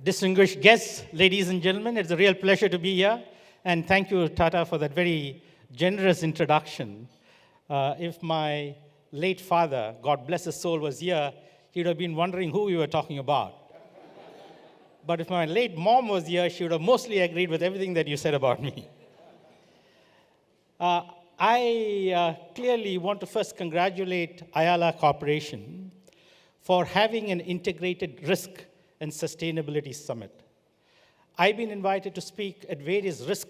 Distinguished guests, ladies and gentlemen, it's a real pleasure to be here. And thank you, Tata, for that very generous introduction. If my late father, God bless his soul, was here, he would have been wondering who we were talking about. But if my late mom was here, she would have mostly agreed with everything that you said about me. I clearly want to first congratulate Ayala Corporation for having an integrated risk and sustainability summit. I've been invited to speak at various risk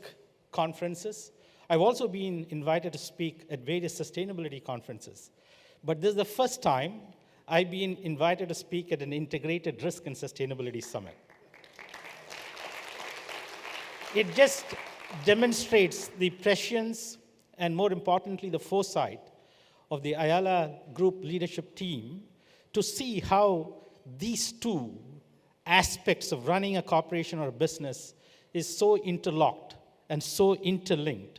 conferences. I've also been invited to speak at various sustainability conferences. But this is the first time I've been invited to speak at an integrated risk and sustainability summit. It just demonstrates the prescience and, more importantly, the foresight of the Ayala Group leadership team to see how these two aspects of running a corporation or a business is so interlocked and so interlinked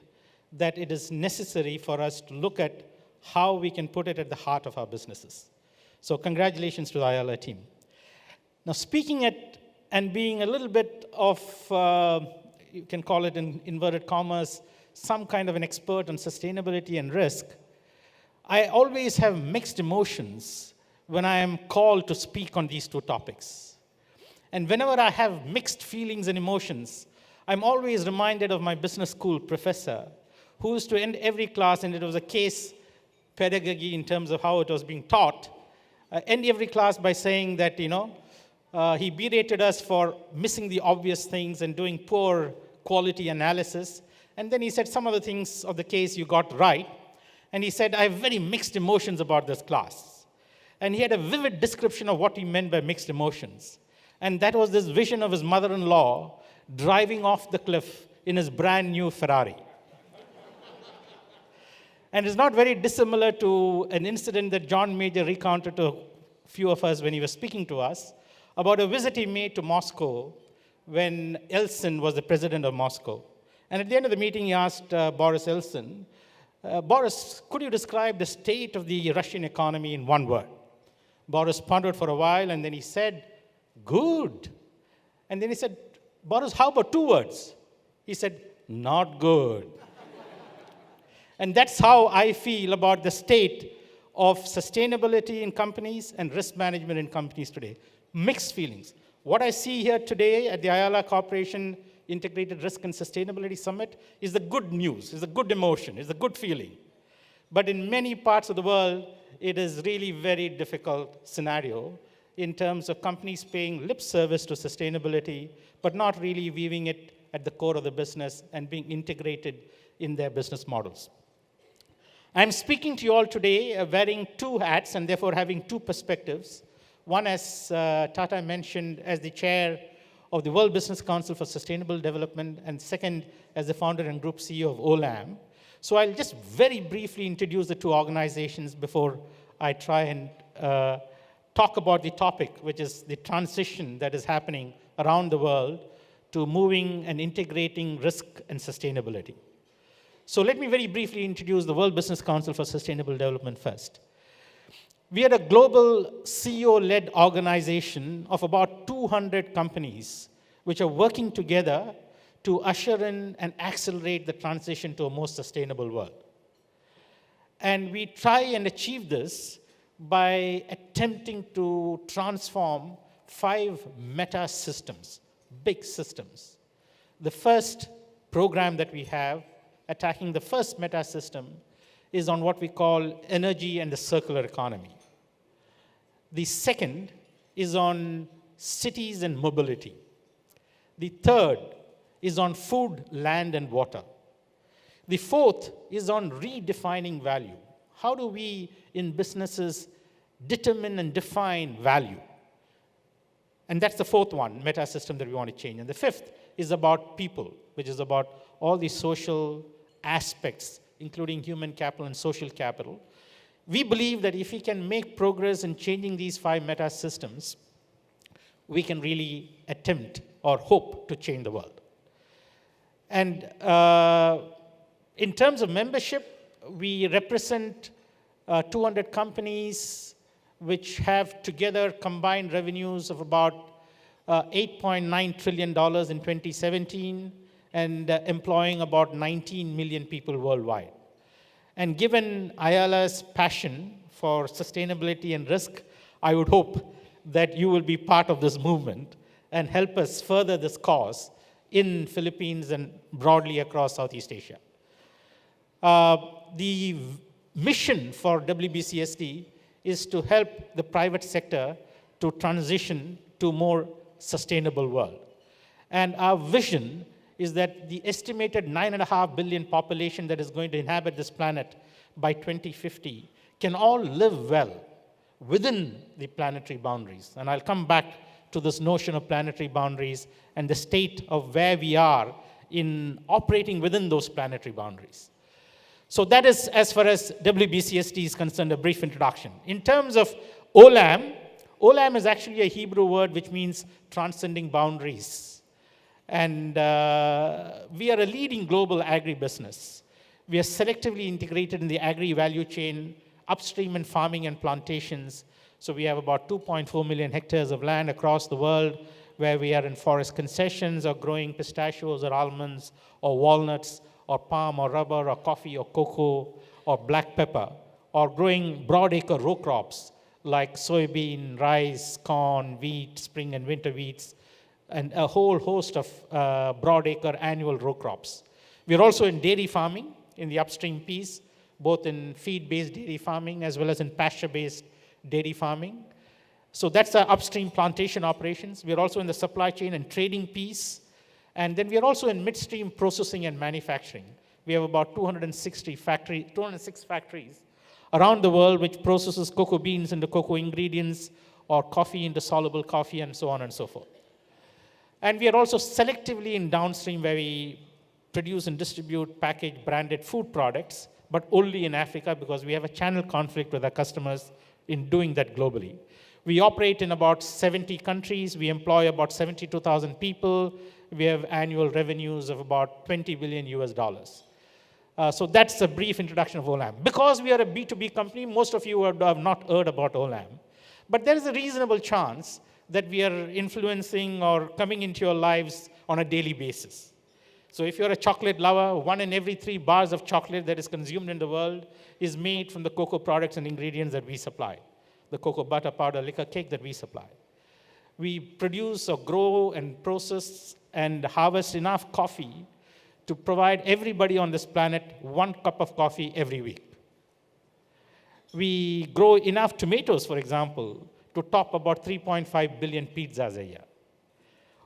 that it is necessary for us to look at how we can put it at the heart of our businesses. So congratulations to the Ayala team. Now, speaking at and being a little bit of, you can call it in inverted commas, some kind of an expert on sustainability and risk, I always have mixed emotions when I am called to speak on these two topics. And whenever I have mixed feelings and emotions, I'm always reminded of my business school professor who used to end every class, and it was a case pedagogy in terms of how it was being taught, end every class by saying that, he berated us for missing the obvious things and doing poor quality analysis. And then he said some of the things of the case you got right. And he said, I have very mixed emotions about this class. And he had a vivid description of what he meant by mixed emotions. And that was this vision of his mother-in-law driving off the cliff in his brand new Ferrari. And it's not very dissimilar to an incident that John Major recounted to a few of us when he was speaking to us about a visit he made to Moscow when Yeltsin was the president of Moscow. And at the end of the meeting, he asked Boris Yeltsin, Boris, could you describe the state of the Russian economy in one word? Boris pondered for a while, and then he said, good. And then he said, Boris, how about two words? He said, not good. And that's how I feel about the state of sustainability in companies and risk management in companies today. Mixed feelings. What I see here today at the Ayala Corporation Integrated Risk and Sustainability Summit is the good news, is the good emotion, is the good feeling. But in many parts of the world, it is really very difficult scenario in terms of companies paying lip service to sustainability, but not really weaving it at the core of the business and being integrated in their business models. I'm speaking to you all today wearing two hats and therefore having two perspectives. One, as Tata mentioned, as the chair of the World Business Council for Sustainable Development, and second, as the founder and group CEO of Olam. So I'll just very briefly introduce the two organizations before I try and talk about the topic, which is the transition that is happening around the world to moving and integrating risk and sustainability. So let me very briefly introduce the World Business Council for Sustainable Development first. We are a global CEO-led organization of about 200 companies which are working together to usher in and accelerate the transition to a more sustainable world. And we try and achieve this by attempting to transform 5 meta systems, big systems. The first program that we have, attacking the first meta system, is on what we call energy and the circular economy. The second is on cities and mobility. The third is on food, land, and water. The fourth is on redefining value. How do we, in businesses, determine and define value? And that's the fourth one, meta system that we want to change. And the fifth is about people, which is about all the social aspects, including human capital and social capital. We believe that if we can make progress in changing these 5 meta systems, we can really attempt or hope to change the world. And in terms of membership, we represent 200 companies which have together combined revenues of about $8.9 trillion in 2017, and employing about 19 million people worldwide. And given Ayala's passion for sustainability and risk, I would hope that you will be part of this movement and help us further this cause in Philippines and broadly across Southeast Asia. The mission for WBCSD is to help the private sector to transition to a more sustainable world. And our vision is that the estimated 9.5 billion population that is going to inhabit this planet by 2050 can all live well within the planetary boundaries. And I'll come back to this notion of planetary boundaries and the state of where we are in operating within those planetary boundaries. So that is, as far as WBCSD is concerned, a brief introduction. In terms of Olam, Olam is actually a Hebrew word which means transcending boundaries. And we are a leading global agribusiness. We are selectively integrated in the agri-value chain, upstream in farming and plantations. So we have about 2.4 million hectares of land across the world where we are in forest concessions or growing pistachios or almonds or walnuts or palm or rubber or coffee or cocoa or black pepper, or growing broadacre row crops like soybean, rice, corn, wheat, spring and winter wheats, and a whole host of broadacre annual row crops. We are also in dairy farming in the upstream piece, both in feed-based dairy farming as well as in pasture-based dairy farming. So that's our upstream plantation operations. We are also in the supply chain and trading piece. And then we are also in midstream processing and manufacturing. We have about 206 factories around the world which processes cocoa beans into cocoa ingredients or coffee into soluble coffee and so on and so forth. And we are also selectively in downstream where we produce and distribute packaged branded food products, but only in Africa because we have a channel conflict with our customers in doing that globally. We operate in about 70 countries. We employ about 72,000 people. We have annual revenues of about $20 billion US. So that's a brief introduction of Olam. Because we are a B2B company, most of you have not heard about Olam. But there is a reasonable chance that we are influencing or coming into your lives on a daily basis. So if you're a chocolate lover, 1 in every 3 bars of chocolate that is consumed in the world is made from the cocoa products and ingredients that we supply. The cocoa butter powder liquor cake that we supply. We produce or grow and process and harvest enough coffee to provide everybody on this planet 1 cup of coffee every week. We grow enough tomatoes, for example, to top about 3.5 billion pizzas a year.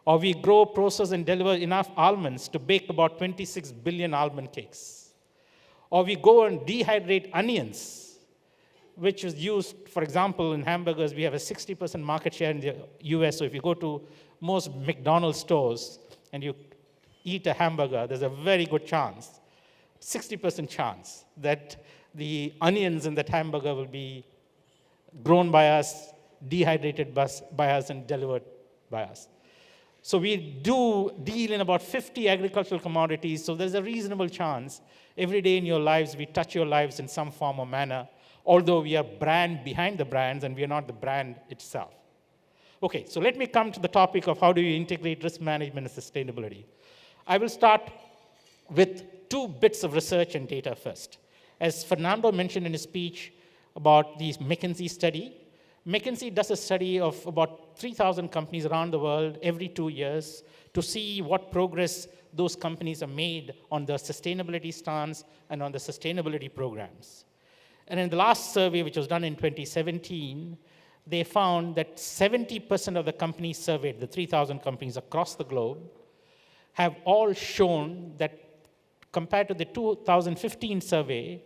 Or we grow, process, and deliver enough almonds to bake about 26 billion almond cakes. Or we go and dehydrate onions, which is used, for example, in hamburgers. We have a 60% market share in the US. So if you go to most McDonald's stores and you eat a hamburger, there's a very good chance, 60% chance, that the onions in that hamburger will be grown by us, dehydrated by us, and delivered by us. So we do deal in about 50 agricultural commodities, so there's a reasonable chance every day in your lives we touch your lives in some form or manner, although we are brand behind the brands and we are not the brand itself. Okay, so let me come to the topic of how do you integrate risk management and sustainability. I will start with 2 bits of research and data first. As Fernando mentioned in his speech about the McKinsey study, McKinsey does a study of about 3,000 companies around the world every 2 years to see what progress those companies have made on the sustainability stance and on the sustainability programs. And in the last survey, which was done in 2017, they found that 70% of the companies surveyed, the 3,000 companies across the globe, have all shown that compared to the 2015 survey,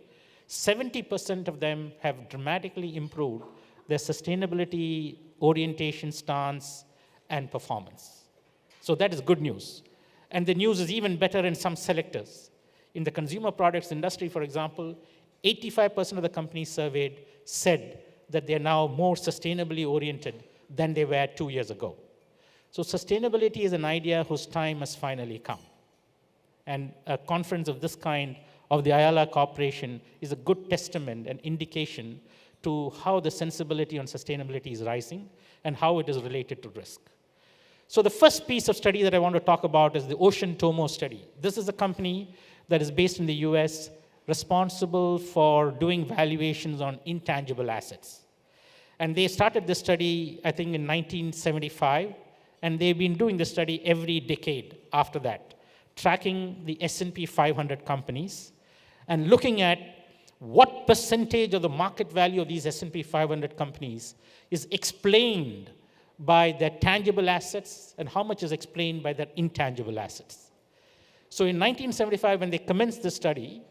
70% of them have dramatically improved their sustainability orientation stance and performance. So that is good news. And the news is even better in some selectors. In the consumer products industry, for example, 85% of the companies surveyed said that they're now more sustainably oriented than they were 2 years ago. So sustainability is an idea whose time has finally come. And a conference of this kind of the Ayala Corporation is a good testament and indication to how the sensibility on sustainability is rising and how it is related to risk. So the first piece of study that I want to talk about is the Ocean Tomo study. This is a company that is based in the US, responsible for doing valuations on intangible assets. And they started this study, I think, in 1975, and they've been doing the study every decade after that, tracking the S&P 500 companies and looking at what percentage of the market value of these S&P 500 companies is explained by their tangible assets and how much is explained by their intangible assets. So in 1975, when they commenced the study,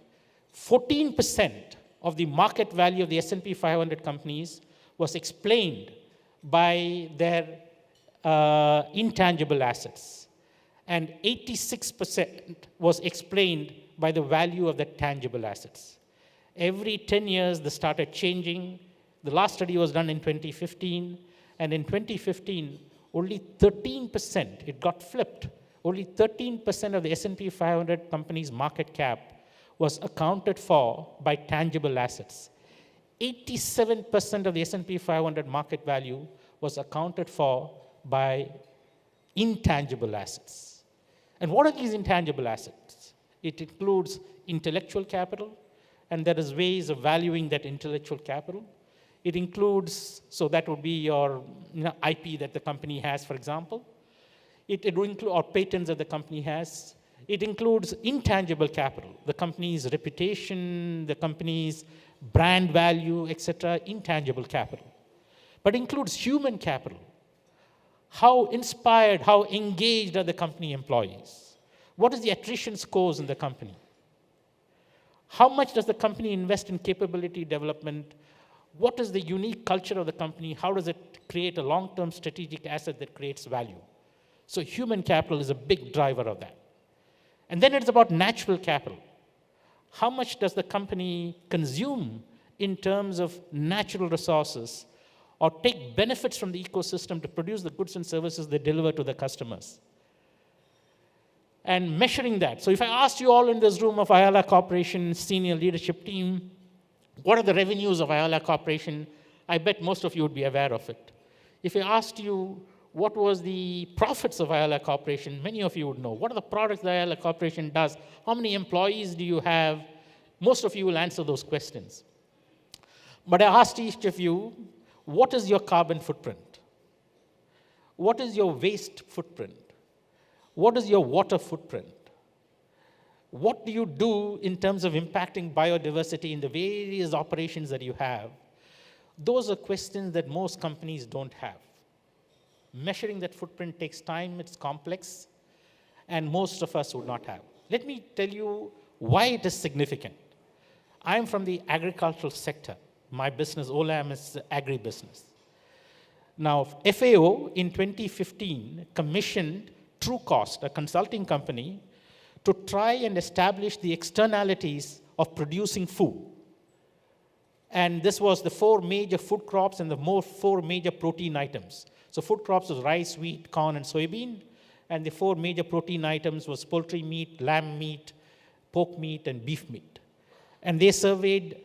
14% of the market value of the S&P 500 companies was explained by their intangible assets, and 86% was explained by the value of the tangible assets. Every 10 years, this started changing. The last study was done in 2015, and in 2015, only 13%, it got flipped. Only 13% of the S&P 500 companies' market cap was accounted for by tangible assets. 87% of the S&P 500 market value was accounted for by intangible assets. And what are these intangible assets? It includes intellectual capital, and there is ways of valuing that intellectual capital. It includes, so that would be your IP that the company has, for example. It would include, or patents that the company has. It includes intangible capital, the company's reputation, the company's brand value, etc., intangible capital. But includes human capital. How inspired, how engaged are the company employees? What is the attrition scores in the company? How much does the company invest in capability development? What is the unique culture of the company? How does it create a long-term strategic asset that creates value? So human capital is a big driver of that. And then it's about natural capital. How much does the company consume in terms of natural resources or take benefits from the ecosystem to produce the goods and services they deliver to the customers? And measuring that. So if I asked you all in this room of Ayala Corporation senior leadership team, what are the revenues of Ayala Corporation? I bet most of you would be aware of it. If I asked you what was the profits of Ayala Corporation, many of you would know. What are the products that Ayala Corporation does? How many employees do you have? Most of you will answer those questions. But I asked each of you, what is your carbon footprint? What is your waste footprint? What is your water footprint? What do you do in terms of impacting biodiversity in the various operations that you have? Those are questions that most companies don't have. Measuring that footprint takes time, it's complex, and most of us would not have. Let me tell you why it is significant. I'm from the agricultural sector. My business, Olam, is agribusiness. Now, FAO in 2015 commissioned TrueCost, a consulting company, to try and establish the externalities of producing food. And this was the 4 major food crops and the 4 major protein items. So food crops was rice, wheat, corn, and soybean. And the 4 major protein items was poultry meat, lamb meat, pork meat, and beef meat. And they surveyed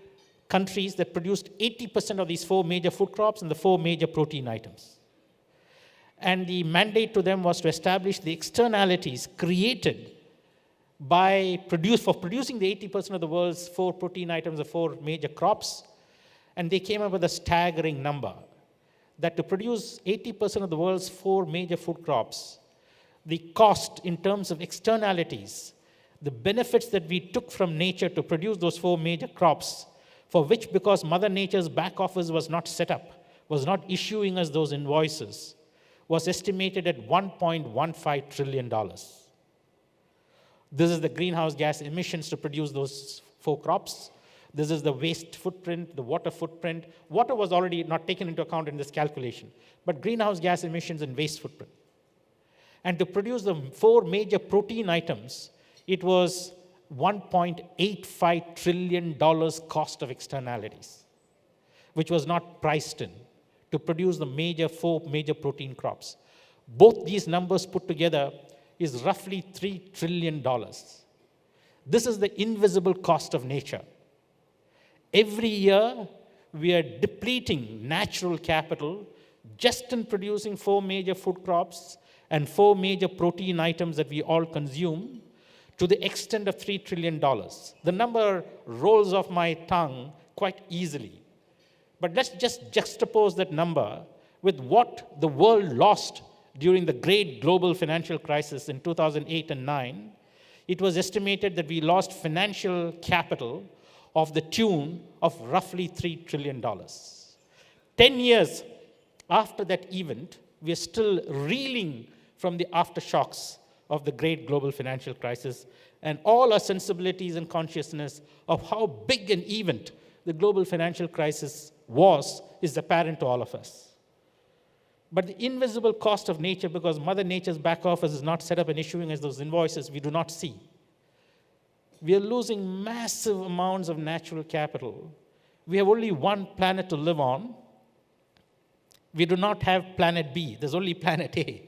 countries that produced 80% of these 4 major food crops and the 4 major protein items. And the mandate to them was to establish the externalities created by producing the 80% of the world's 4 protein items, the 4 major crops. And they came up with a staggering number, that to produce 80% of the world's 4 major food crops, the cost in terms of externalities, the benefits that we took from nature to produce those 4 major crops, for which, because Mother Nature's back office was not set up, was not issuing us those invoices, was estimated at $1.15 trillion. This is the greenhouse gas emissions to produce those 4 crops. This is the waste footprint, the water footprint. Water was already not taken into account in this calculation, but greenhouse gas emissions and waste footprint. And to produce the 4 major protein items, it was $1.85 trillion cost of externalities, which was not priced in to produce the 4 major protein crops. Both these numbers put together is roughly $3 trillion. This is the invisible cost of nature. Every year, we are depleting natural capital just in producing 4 major food crops and 4 major protein items that we all consume to the extent of $3 trillion. The number rolls off my tongue quite easily. But let's just juxtapose that number with what the world lost during the great global financial crisis in 2008 and 9. It was estimated that we lost financial capital of the tune of roughly $3 trillion. 10 years after that event, we are still reeling from the aftershocks of the great global financial crisis, and all our sensibilities and consciousness of how big an event the global financial crisis was is apparent to all of us. But the invisible cost of nature, because Mother Nature's back office is not set up and issuing us those invoices, we do not see. We are losing massive amounts of natural capital. We have only one planet to live on. We do not have planet B. There's only planet A.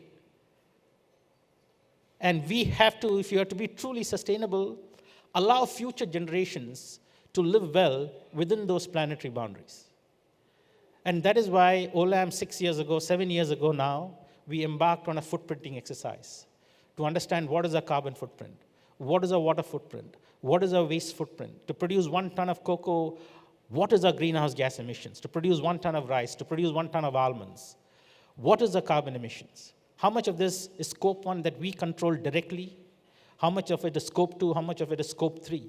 And we have to, if you are to be truly sustainable, allow future generations to live well within those planetary boundaries. And that is why Olam 7 years ago now, we embarked on a footprinting exercise to understand what is our carbon footprint, what is our water footprint, what is our waste footprint. To produce 1 ton of cocoa, what is our greenhouse gas emissions? To produce 1 ton of rice, to produce 1 ton of almonds, what is the carbon emissions? How much of this is scope 1 that we control directly? How much of it is scope 2? How much of it is scope 3?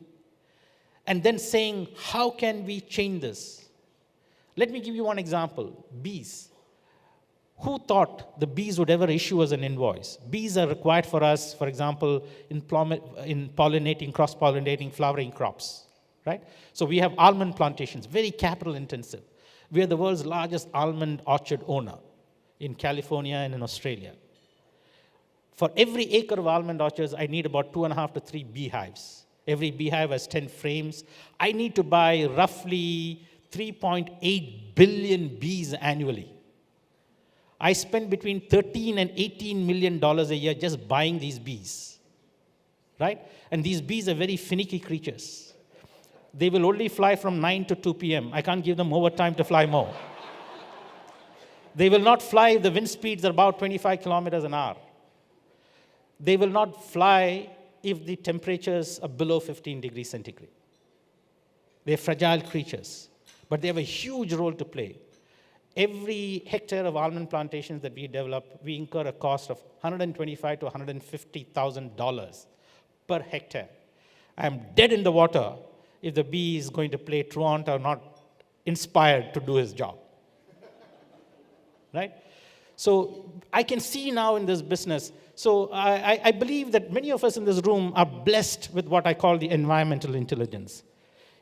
And then saying, how can we change this? Let me give you one example, bees. Who thought the bees would ever issue us an invoice? Bees are required for us, for example, in pollinating, cross-pollinating, flowering crops, right? So we have almond plantations, very capital intensive. We are the world's largest almond orchard owner in California and in Australia. For every acre of almond orchards, I need about 2.5 to 3 beehives. Every beehive has 10 frames. I need to buy roughly 3.8 billion bees annually. I spend between $13 and $18 million a year just buying these bees, right? And these bees are very finicky creatures. They will only fly from 9 to 2 p.m. I can't give them overtime to fly more. They will not fly if the wind speeds are about 25 kilometers an hour. They will not fly if the temperatures are below 15 degrees centigrade. They're fragile creatures, but they have a huge role to play. Every hectare of almond plantations that we develop, we incur a cost of $125,000 to $150,000 per hectare. I'm dead in the water if the bee is going to play truant or not inspired to do his job. Right? So I can see now in this business, so I believe that many of us in this room are blessed with what I call the environmental intelligence.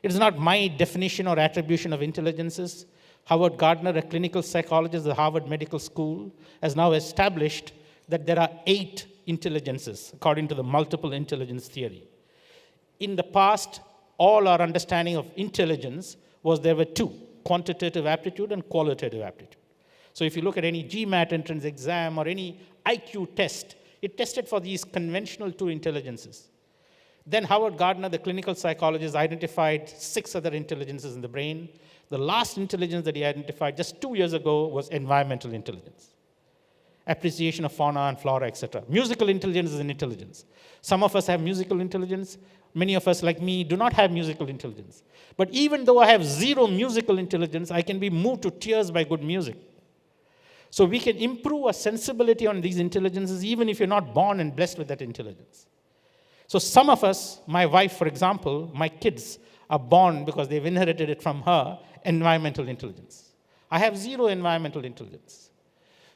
It is not my definition or attribution of intelligences. Howard Gardner, a clinical psychologist at the Harvard Medical School, has now established that there are 8 intelligences, according to the multiple intelligence theory. In the past, all our understanding of intelligence was there were 2, quantitative aptitude and qualitative aptitude. So if you look at any GMAT entrance exam or any IQ test, it tested for these conventional 2 intelligences. Then Howard Gardner, the clinical psychologist, identified 6 other intelligences in the brain. The last intelligence that he identified just 2 years ago was environmental intelligence. Appreciation of fauna and flora, etc. Musical intelligence is an intelligence. Some of us have musical intelligence. Many of us, like me, do not have musical intelligence. But even though I have 0 musical intelligence, I can be moved to tears by good music. So we can improve our sensibility on these intelligences even if you're not born and blessed with that intelligence. So some of us, my wife, for example, my kids are born because they've inherited it from her, environmental intelligence. I have 0 environmental intelligence.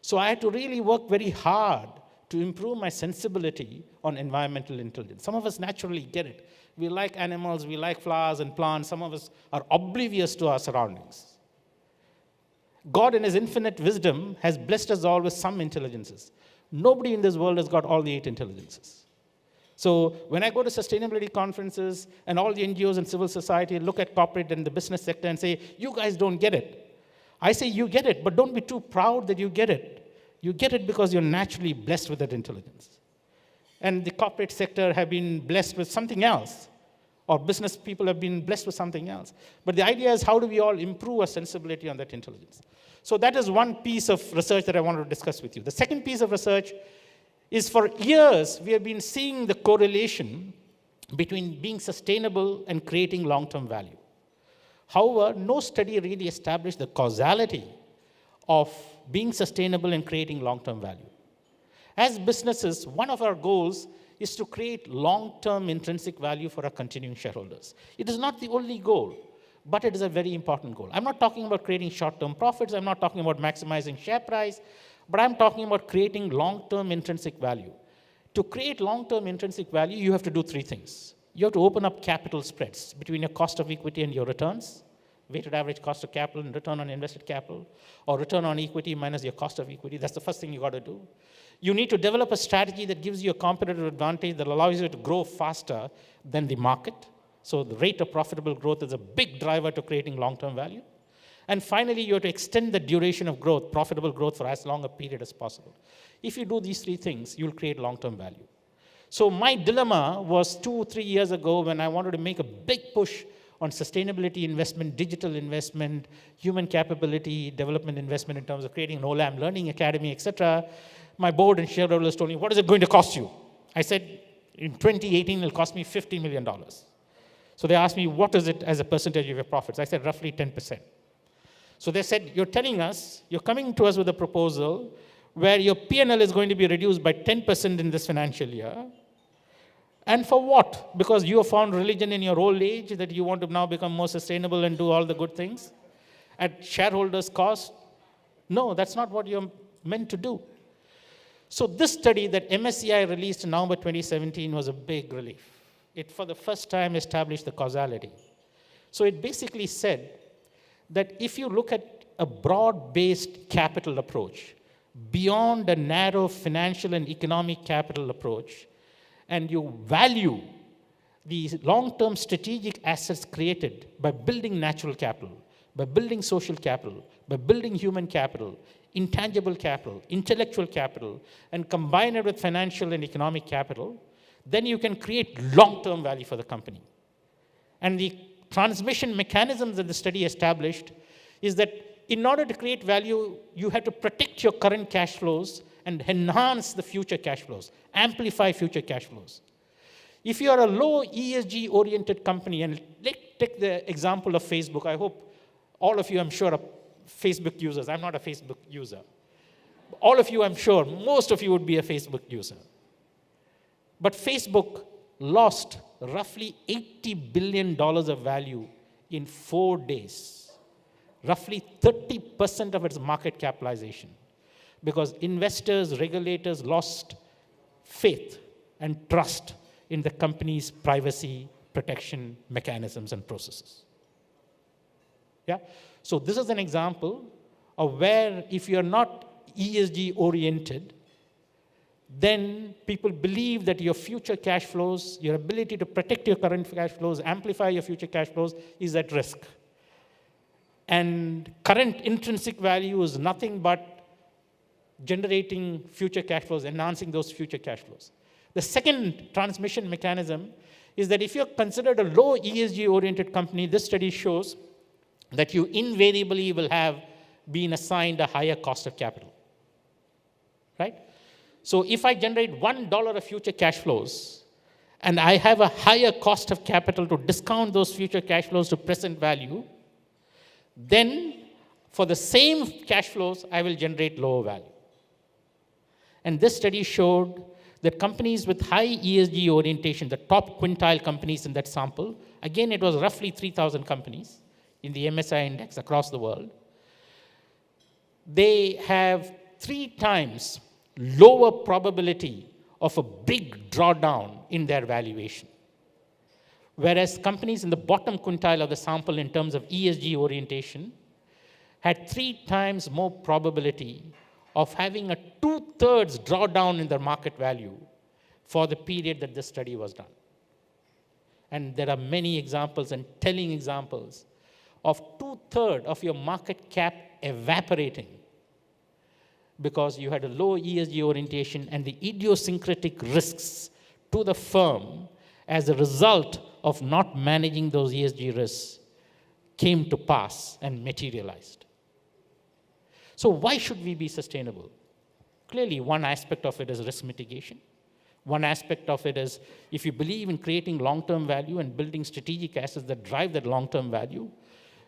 So I had to really work very hard to improve my sensibility on environmental intelligence. Some of us naturally get it. We like animals, we like flowers and plants. Some of us are oblivious to our surroundings. God, in his infinite wisdom, has blessed us all with some intelligences. Nobody in this world has got all the 8 intelligences. So when I go to sustainability conferences and all the NGOs and civil society look at corporate and the business sector and say, you guys don't get it. I say, you get it, but don't be too proud that you get it. You get it because you're naturally blessed with that intelligence. And the corporate sector have been blessed with something else, or business people have been blessed with something else. But the idea is, how do we all improve our sensibility on that intelligence? So that is one piece of research that I wanted to discuss with you. The second piece of research is for years we have been seeing the correlation between being sustainable and creating long-term value. However, no study really established the causality of being sustainable and creating long-term value. As businesses, one of our goals is to create long-term intrinsic value for our continuing shareholders. It is not the only goal, but it is a very important goal. I'm not talking about creating short-term profits. I'm not talking about maximizing share price, but I'm talking about creating long-term intrinsic value. To create long-term intrinsic value, you have to do three things. You have to open up capital spreads between your cost of equity and your returns, weighted average cost of capital and return on invested capital, or return on equity minus your cost of equity. That's the first thing you got to do. You need to develop a strategy that gives you a competitive advantage that allows you to grow faster than the market. So the rate of profitable growth is a big driver to creating long-term value. And finally, you have to extend the duration of growth, profitable growth, for as long a period as possible. If you do these three things, you'll create long-term value. So my dilemma was 2-3 years ago when I wanted to make a big push on sustainability investment, digital investment, human capability, development investment in terms of creating an Olam learning academy, etc. My board and shareholders told me, what is it going to cost you? I said, in 2018, it'll cost me $50 million. So they asked me, what is it as a percentage of your profits? I said, roughly 10%. So they said, you're telling us, you're coming to us with a proposal where your P&L is going to be reduced by 10% in this financial year. And for what? Because you have found religion in your old age that you want to now become more sustainable and do all the good things at shareholders' cost? No, that's not what you're meant to do. So this study that MSCI released in November 2017 was a big relief. It, for the first time, established the causality. So it basically said that if you look at a broad-based capital approach, beyond a narrow financial and economic capital approach, and you value the long-term strategic assets created by building natural capital, by building social capital, by building human capital, intangible capital, intellectual capital, and combine it with financial and economic capital, then you can create long-term value for the company. And the transmission mechanisms that the study established is that in order to create value, you have to protect your current cash flows and enhance the future cash flows, amplify future cash flows. If you are a low ESG-oriented company, and let's take the example of Facebook. I hope all of you, I'm sure, are Facebook users. I'm not a Facebook user. All of you, I'm sure, most of you would be a Facebook user. But Facebook lost roughly $80 billion of value in 4 days, roughly 30% of its market capitalization, because investors, regulators lost faith and trust in the company's privacy protection mechanisms and processes. Yeah? So this is an example of where if you're not ESG oriented, then people believe that your future cash flows, your ability to protect your current cash flows, amplify your future cash flows is at risk. And current intrinsic value is nothing but generating future cash flows, enhancing those future cash flows. The second transmission mechanism is that if you're considered a low ESG-oriented company, this study shows that you invariably will have been assigned a higher cost of capital, right? So if I generate $1 of future cash flows, and I have a higher cost of capital to discount those future cash flows to present value, then for the same cash flows, I will generate lower value. And this study showed that companies with high ESG orientation, the top quintile companies in that sample, again, it was roughly 3,000 companies in the MSCI index across the world, they have 3 times lower probability of a big drawdown in their valuation. Whereas companies in the bottom quintile of the sample in terms of ESG orientation had 3 times more probability of having a 2/3 drawdown in their market value for the period that this study was done. And there are many examples and telling examples of 2/3 of your market cap evaporating because you had a low ESG orientation and the idiosyncratic risks to the firm as a result of not managing those ESG risks came to pass and materialized. So why should we be sustainable? Clearly, one aspect of it is risk mitigation. One aspect of it is if you believe in creating long-term value and building strategic assets that drive that long-term value,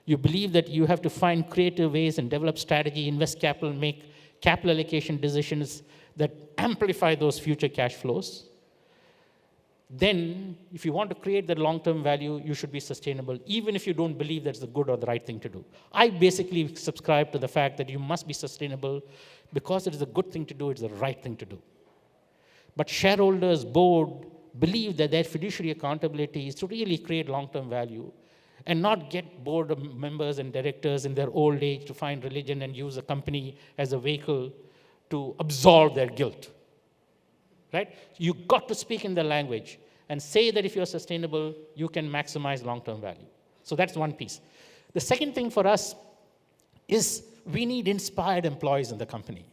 you believe that you have to find creative ways and develop strategy, invest capital, make capital allocation decisions that amplify those future cash flows. Then, if you want to create that long-term value, you should be sustainable, even if you don't believe that's the good or the right thing to do. I basically subscribe to the fact that you must be sustainable because it is a good thing to do, it's the right thing to do. But shareholders, board, believe that their fiduciary accountability is to really create long-term value and not get board members and directors in their old age to find religion and use a company as a vehicle to absolve their guilt. Right? You got to speak in the language and say that if you're sustainable, you can maximize long-term value. So that's one piece. The second thing for us is we need inspired employees in the company.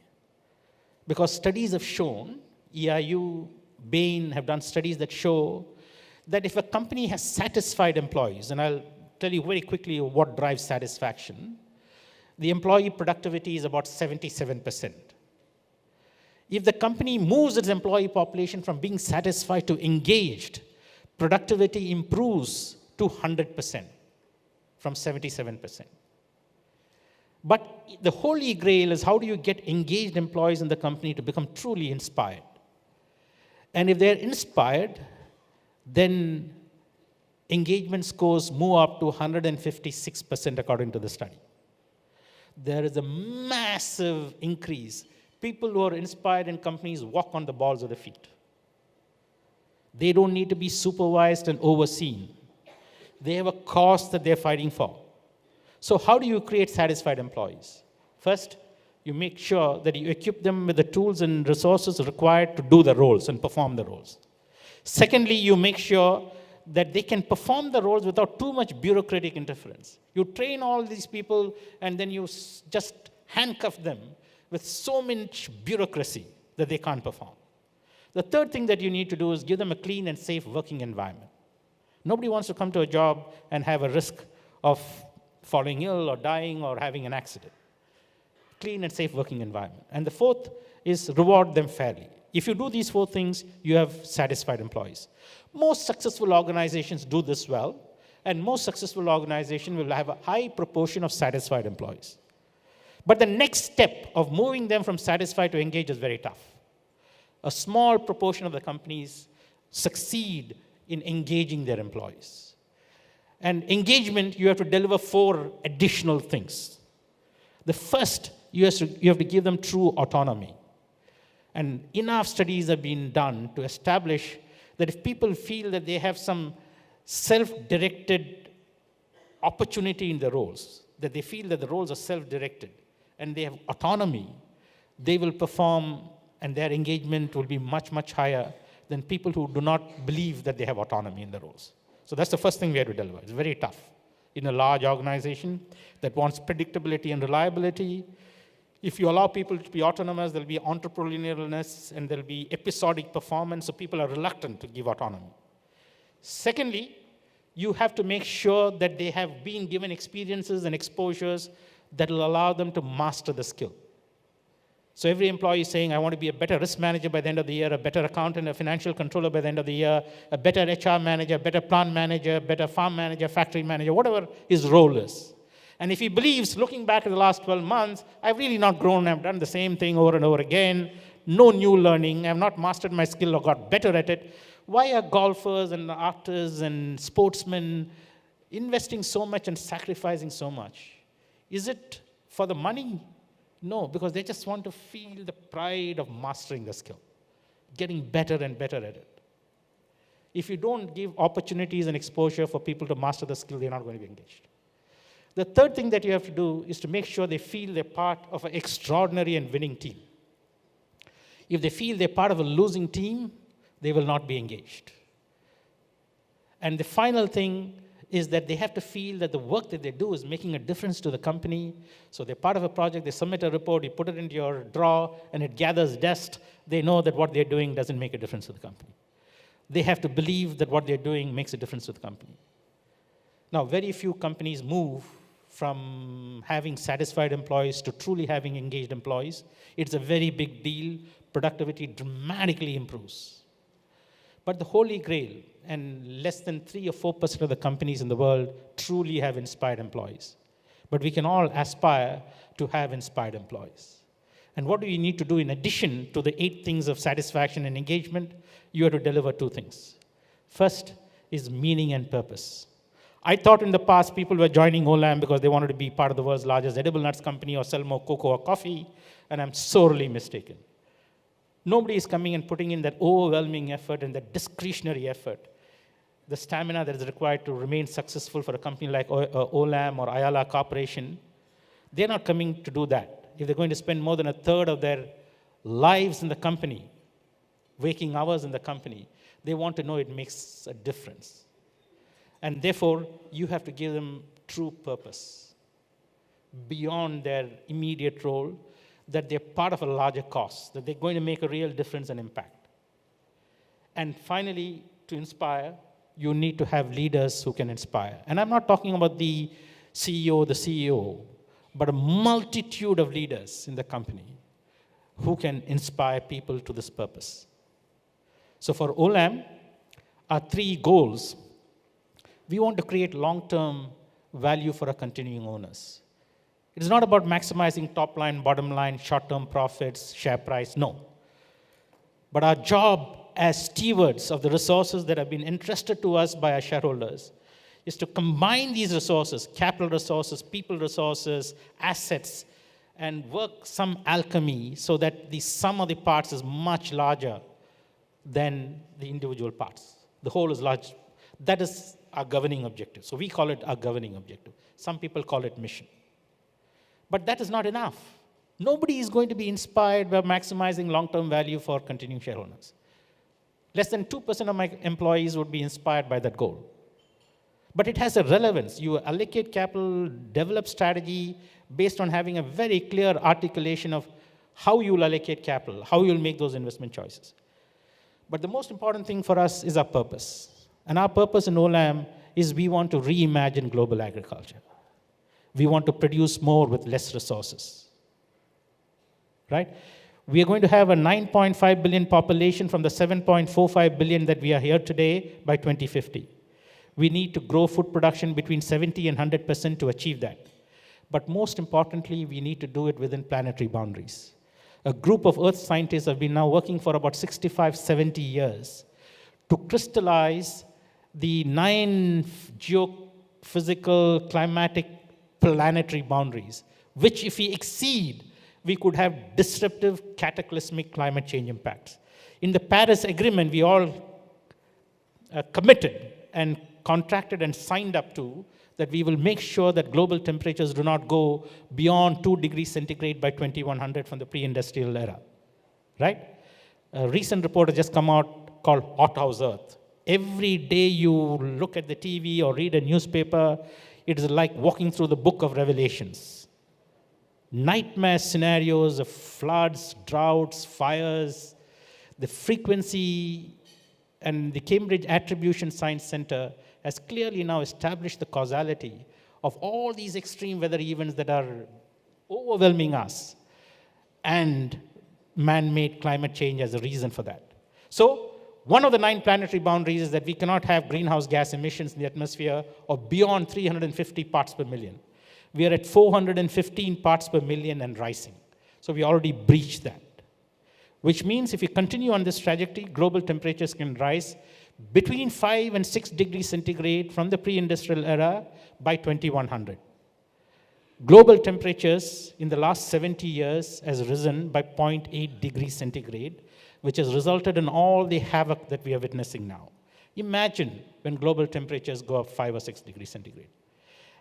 Because studies have shown, EIU, Bain have done studies that show that if a company has satisfied employees, and I'll tell you very quickly what drives satisfaction, the employee productivity is about 77%. If the company moves its employee population from being satisfied to engaged, productivity improves to 100% from 77%. But the holy grail is how do you get engaged employees in the company to become truly inspired? And if they're inspired, then engagement scores move up to 156% according to the study. There is a massive increase. People who are inspired in companies walk on the balls of their feet. They don't need to be supervised and overseen. They have a cause that they're fighting for. So how do you create satisfied employees? First, you make sure that you equip them with the tools and resources required to do the roles and perform the roles. Secondly, you make sure that they can perform the roles without too much bureaucratic interference. You train all these people and then you just handcuff them with so much bureaucracy that they can't perform. The third thing that you need to do is give them a clean and safe working environment. Nobody wants to come to a job and have a risk of falling ill or dying or having an accident. Clean and safe working environment. And the fourth is reward them fairly. If you do these four things, you have satisfied employees. Most successful organizations do this well, and most successful organizations will have a high proportion of satisfied employees. But the next step of moving them from satisfied to engaged is very tough. A small proportion of the companies succeed in engaging their employees. And engagement, you have to deliver 4 additional things. The first, you have to give them true autonomy. And enough studies have been done to establish that if people feel that they have some self-directed opportunity in the roles, that they feel that the roles are self-directed, and they have autonomy, they will perform and their engagement will be much, much higher than people who do not believe that they have autonomy in the roles. So that's the first thing we have to deliver. It's very tough. In a large organization that wants predictability and reliability, if you allow people to be autonomous, there'll be entrepreneurialness and there'll be episodic performance, so people are reluctant to give autonomy. Secondly, you have to make sure that they have been given experiences and exposures that will allow them to master the skill. So every employee is saying, I want to be a better risk manager by the end of the year, a better accountant, a financial controller by the end of the year, a better HR manager, a better plant manager, a better farm manager, factory manager, whatever his role is. And if he believes, looking back at the last 12 months, I've really not grown, I've done the same thing over and over again, no new learning, I've not mastered my skill or got better at it, why are golfers and artists and sportsmen investing so much and sacrificing so much? Is it for the money? No, because they just want to feel the pride of mastering the skill, getting better and better at it. If you don't give opportunities and exposure for people to master the skill, they're not going to be engaged. The third thing that you have to do is to make sure they feel they're part of an extraordinary and winning team. If they feel they're part of a losing team, they will not be engaged. And the final thing is that they have to feel that the work that they do is making a difference to the company. So they're part of a project, they submit a report, you put it into your drawer, and it gathers dust. They know that what they're doing doesn't make a difference to the company. They have to believe that what they're doing makes a difference to the company. Now, very few companies move from having satisfied employees to truly having engaged employees. It's a very big deal. Productivity dramatically improves. But the holy grail, and less than 3 or 4% of the companies in the world truly have inspired employees. But we can all aspire to have inspired employees. And what do you need to do in addition to the 8 things of satisfaction and engagement? You have to deliver 2 things. First is meaning and purpose. I thought in the past people were joining Olam because they wanted to be part of the world's largest edible nuts company or sell more cocoa or coffee, and I'm sorely mistaken. Nobody is coming and putting in that overwhelming effort and that discretionary effort, the stamina that is required to remain successful for a company like Olam or Ayala Corporation. They're not coming to do that. If they're going to spend more than a third of their lives in the company, waking hours in the company, they want to know it makes a difference. And therefore, you have to give them true purpose beyond their immediate role, that they're part of a larger cause, that they're going to make a real difference and impact. And finally, to inspire, you need to have leaders who can inspire. And I'm not talking about the CEO, but a multitude of leaders in the company who can inspire people to this purpose. So for Olam, our 3 goals: we want to create long-term value for our continuing owners. It is not about maximizing top line, bottom line, short-term profits, share price, no. But our job as stewards of the resources that have been entrusted to us by our shareholders is to combine these resources, capital resources, people resources, assets, and work some alchemy so that the sum of the parts is much larger than the individual parts. The whole is large. That is our governing objective. So we call it our governing objective. Some people call it mission. But that is not enough. Nobody is going to be inspired by maximizing long-term value for continuing shareholders. Less than 2% of my employees would be inspired by that goal. But it has a relevance. You allocate capital, develop strategy based on having a very clear articulation of how you will allocate capital, how you will make those investment choices. But the most important thing for us is our purpose. And our purpose in Olam is we want to reimagine global agriculture. We want to produce more with less resources. Right? We are going to have a 9.5 billion population from the 7.45 billion that we are here today by 2050. We need to grow food production between 70 and 100% to achieve that. But most importantly, we need to do it within planetary boundaries. A group of earth scientists have been now working for about 65, 70 years to crystallize the 9 geophysical, climatic, planetary boundaries, which if we exceed, we could have disruptive, cataclysmic climate change impacts. In the Paris Agreement, we all committed and contracted and signed up to that we will make sure that global temperatures do not go beyond 2 degrees centigrade by 2100 from the pre-industrial era, right? A recent report has just come out called Hothouse Earth. Every day you look at the TV or read a newspaper, it is like walking through the book of Revelations. Nightmare scenarios of floods, droughts, fires, the frequency, and the Cambridge Attribution Science Center has clearly now established the causality of all these extreme weather events that are overwhelming us and man-made climate change as a reason for that. So one of the 9 planetary boundaries is that we cannot have greenhouse gas emissions in the atmosphere of beyond 350 parts per million. We are at 415 parts per million and rising. So we already breached that. Which means if we continue on this trajectory, global temperatures can rise between 5 and 6 degrees centigrade from the pre-industrial era by 2100. Global temperatures in the last 70 years has risen by 0.8 degrees centigrade, which has resulted in all the havoc that we are witnessing now. Imagine when global temperatures go up 5 or 6 degrees centigrade.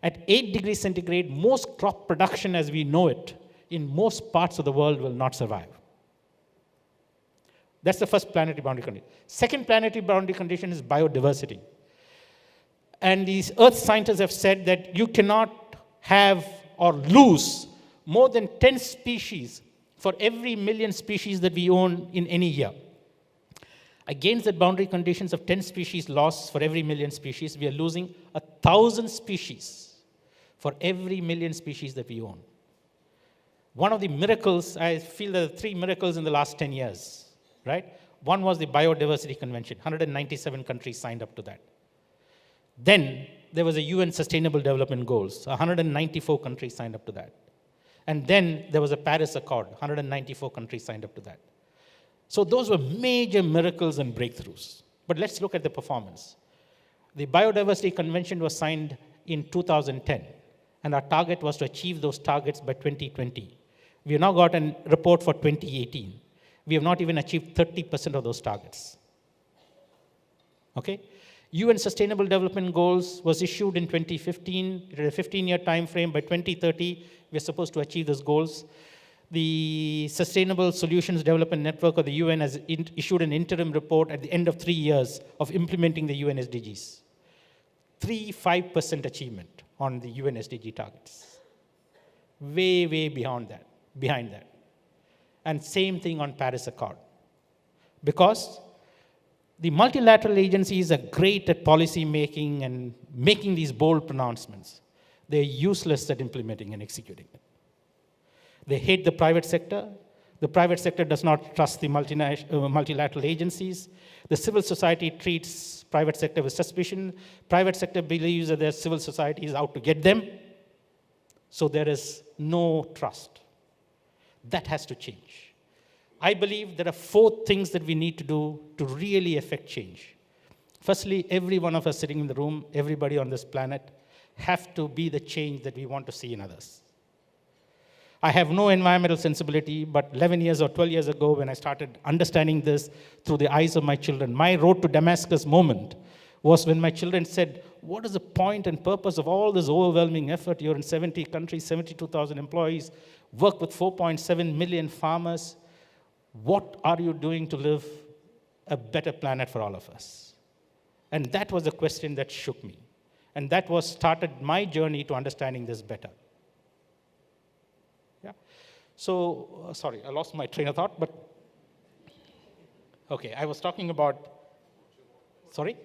At 8 degrees centigrade, most crop production as we know it in most parts of the world will not survive. That's the first planetary boundary condition. Second planetary boundary condition is biodiversity. And these earth scientists have said that you cannot have or lose more than 10 species for every million species that we own in any year. Against the boundary conditions of 10 species lost for every million species, we are losing 1,000 species for every million species that we own. One of the miracles, I feel there are 3 miracles in the last 10 years, right? One was the Biodiversity Convention. 197 countries signed up to that. Then there was a UN Sustainable Development Goals. 194 countries signed up to that. And then there was a Paris Accord. 194 countries signed up to that. So those were major miracles and breakthroughs. But let's look at the performance. The Biodiversity Convention was signed in 2010, and our target was to achieve those targets by 2020. We have now got a report for 2018. We have not even achieved 30% of those targets. Okay? UN Sustainable Development Goals was issued in 2015. It had a 15-year time frame. By 2030, we are supposed to achieve those goals. The Sustainable Solutions Development Network of the UN has issued an interim report at the end of 3 years of implementing the UN SDGs. 5% achievement on the UN SDG targets. Way, way behind that. And same thing on Paris Accord. Because the multilateral agencies are great at policy making and making these bold pronouncements. They're useless at implementing and executing it. They hate the private sector. The private sector does not trust the multilateral agencies. The civil society treats private sector with suspicion. Private sector believes that their civil society is out to get them. So there is no trust. That has to change. I believe there are 4 things that we need to do to really affect change. Firstly, every one of us sitting in the room, everybody on this planet, have to be the change that we want to see in others. I have no environmental sensibility, but 11 years or 12 years ago, when I started understanding this through the eyes of my children, my road to Damascus moment was when my children said, what is the point and purpose of all this overwhelming effort? You're in 70 countries, 72,000 employees, work with 4.7 million farmers. What are you doing to live a better planet for all of us? And that was a question that shook me. And that started my journey to understanding this better. Yeah. So, sorry, I lost my train of thought, but okay, I was talking about, sorry?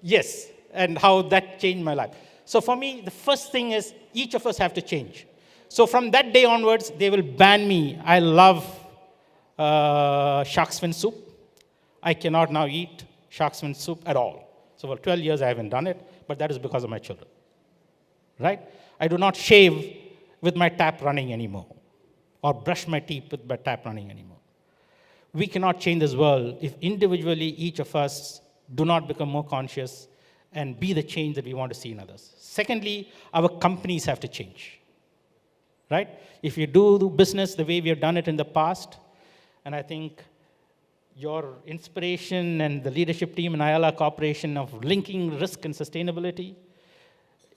Yes, and how that changed my life. So for me, the first thing is each of us have to change. So from that day onwards, they will ban me. I love shark's fin soup. I cannot now eat shark's fin soup at all. So for 12 years, I haven't done it, but that is because of my children. Right? I do not shave with my tap running anymore, or brush my teeth with my tap running anymore. We cannot change this world if individually each of us do not become more conscious and be the change that we want to see in others. Secondly, our companies have to change. Right? If you do business the way we have done it in the past, and I think your inspiration and the leadership team in Ayala Corporation of linking risk and sustainability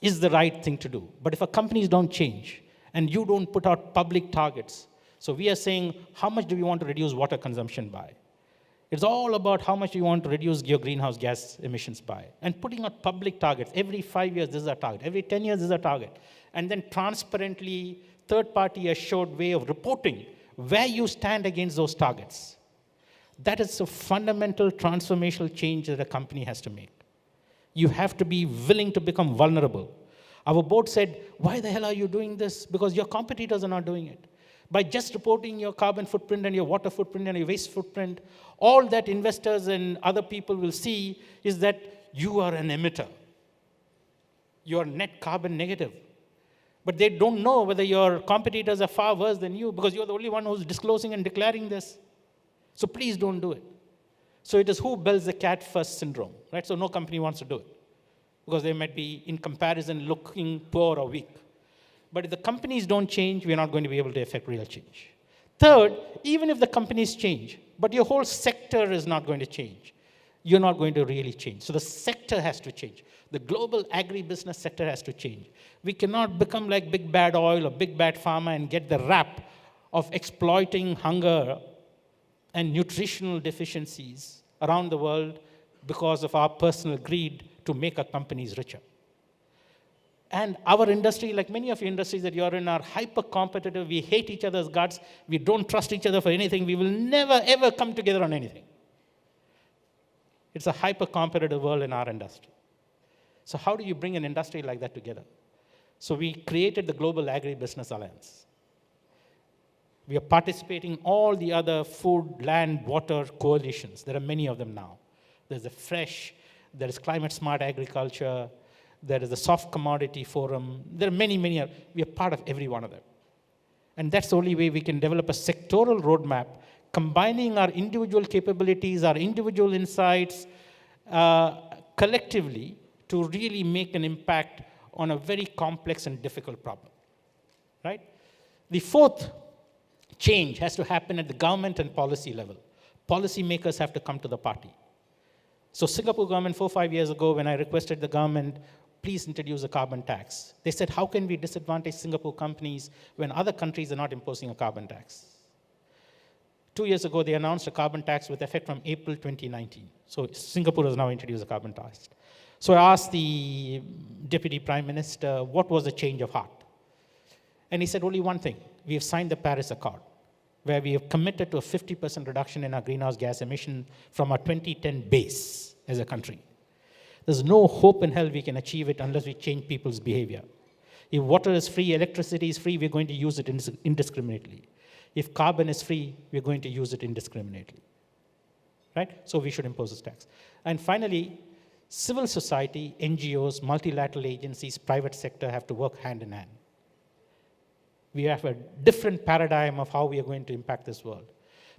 is the right thing to do. But if our companies don't change and you don't put out public targets, so we are saying, how much do we want to reduce water consumption by? It's all about how much you want to reduce your greenhouse gas emissions by. And putting out public targets. Every 5 years, this is our target. Every 10 years, this is our target. And then transparently, third-party assured way of reporting where you stand against those targets. That is a fundamental transformational change that a company has to make. You have to be willing to become vulnerable. Our board said, why the hell are you doing this? Because your competitors are not doing it. By just reporting your carbon footprint and your water footprint and your waste footprint, all that investors and other people will see is that you are an emitter. You are net carbon negative. But they don't know whether your competitors are far worse than you because you're the only one who's disclosing and declaring this. So please don't do it. So it is who builds the cat first syndrome, right? So no company wants to do it because they might be, in comparison, looking poor or weak. But if the companies don't change, we're not going to be able to effect real change. Third, even if the companies change, but your whole sector is not going to change, you're not going to really change. So the sector has to change. The global agribusiness sector has to change. We cannot become like big bad oil or big bad pharma and get the rap of exploiting hunger and nutritional deficiencies around the world because of our personal greed to make our companies richer. And our industry, like many of your industries that you're in, are hyper-competitive. We hate each other's guts. We don't trust each other for anything. We will never, ever come together on anything. It's a hyper-competitive world in our industry. So how do you bring an industry like that together? So we created the Global Agribusiness Alliance. We are participating in all the other food, land, water coalitions. There are many of them now. There's the FRESH, there is Climate Smart Agriculture, there is the Soft Commodity Forum. There are many. We are part of every one of them. And that's the only way we can develop a sectoral roadmap, combining our individual capabilities, our individual insights, collectively to really make an impact on a very complex and difficult problem, right? The fourth change has to happen at the government and policy level. Policymakers have to come to the party. So Singapore government 4-5 years ago, when I requested the government, please introduce a carbon tax, they said, how can we disadvantage Singapore companies when other countries are not imposing a carbon tax? 2 years ago, they announced a carbon tax with effect from April 2019. So Singapore has now introduced a carbon tax. So I asked the Deputy Prime Minister, what was the change of heart? And he said only one thing. We have signed the Paris Accord, where we have committed to a 50% reduction in our greenhouse gas emission from our 2010 base as a country. There's no hope in hell we can achieve it unless we change people's behavior. If water is free, electricity is free, we're going to use it indiscriminately. If carbon is free, we're going to use it indiscriminately. Right? So we should impose this tax. And finally, civil society, NGOs, multilateral agencies, private sector have to work hand in hand. We have a different paradigm of how we are going to impact this world.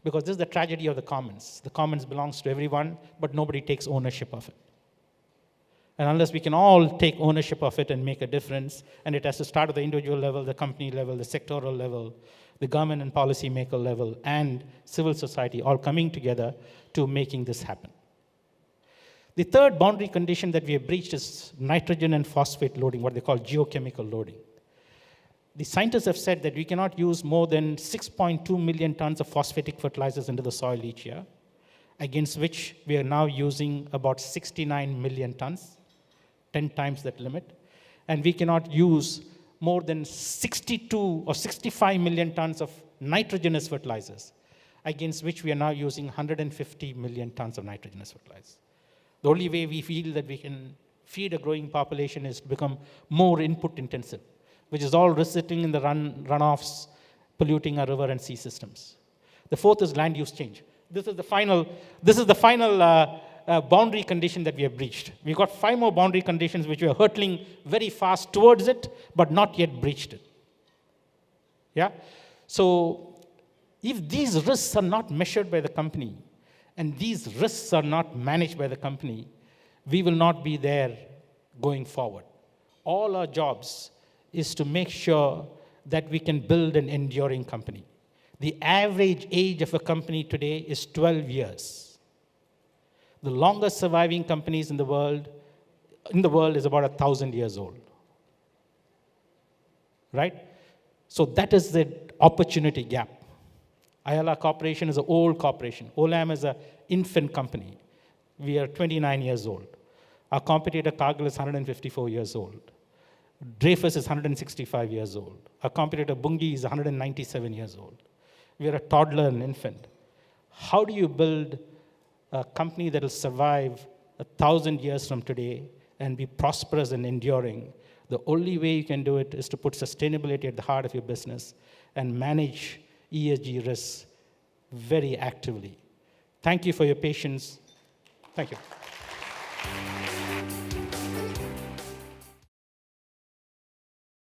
Because this is the tragedy of the commons. The commons belongs to everyone, but nobody takes ownership of it. And unless we can all take ownership of it and make a difference, and it has to start at the individual level, the company level, the sectoral level, the government and policymaker level, and civil society all coming together to making this happen. The third boundary condition that we have breached is nitrogen and phosphate loading, what they call geochemical loading. The scientists have said that we cannot use more than 6.2 million tons of phosphatic fertilizers into the soil each year, against which we are now using about 69 million tons, 10 times that limit. And we cannot use more than 62 or 65 million tons of nitrogenous fertilizers, against which we are now using 150 million tons of nitrogenous fertilizers. The only way we feel that we can feed a growing population is to become more input intensive, which is all resulting in the runoffs, polluting our river and sea systems. The fourth is land use change. This is the final boundary condition that we have breached. We've got 5 more boundary conditions which we are hurtling very fast towards it, but not yet breached it. Yeah? So if these risks are not measured by the company, and these risks are not managed by the company, we will not be there going forward. All our jobs is to make sure that we can build an enduring company. The average age of a company today is 12 years. The longest surviving companies in the world is about 1,000 years old. Right? So that is the opportunity gap. Ayala Corporation is an old corporation. Olam is an infant company. We are 29 years old. Our competitor Cargill is 154 years old. Dreyfus is 165 years old. Our competitor Bunge is 197 years old. We are a toddler and infant. How do you build a company that will survive 1,000 years from today and be prosperous and enduring? The only way you can do it is to put sustainability at the heart of your business and manage ESG risks very actively. Thank you for your patience. Thank you.